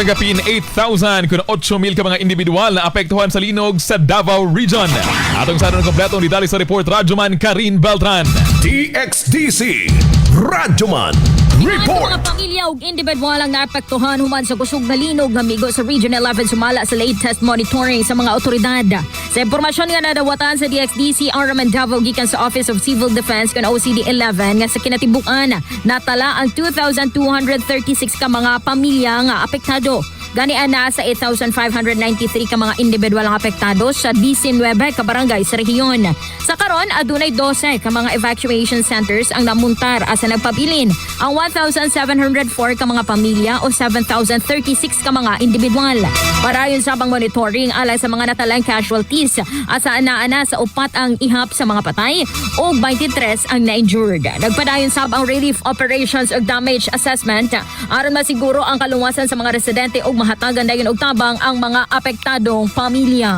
Kapin 8,000 kun 8,000 ka mga indibidwal na apektuhan sa linog sa Davao Region. Atong sa ng kompletong ditali sa report Radyoman Karin Beltran. DXDC Radyoman Report. Mga pamilya ug indibidwal ang naapektuhan human sa kusog na linog nga miigo sa Region 11 sumala sa latest monitoring sa mga awtoridad. Sa impormasyon nga nadawatan sa DXDC Araman Davao gikan sa Office of Civil Defense kan OCD 11 nga sa kinatibukan natala ang 2,236 ka mga pamilya nga apektado. Ganian na sa 8,593 ka mga individual ang apektado sa 19 ka barangay sa rehiyon. Sa karon, adunay 12 ka mga evacuation centers ang namuntar asa nagpabilin ang 1,704 ka mga pamilya o 7,036 ka mga individual. Para yun sa pang monitoring alay sa mga natalang casualties asa ana sa upat ang ihap sa mga patay o 23 ang na-injured. Nagpadayon sab ang relief operations o damage assessment aron masiguro ang kaluwasan sa mga residente o mahatagan dayon og tabang ang mga apektadong pamilya.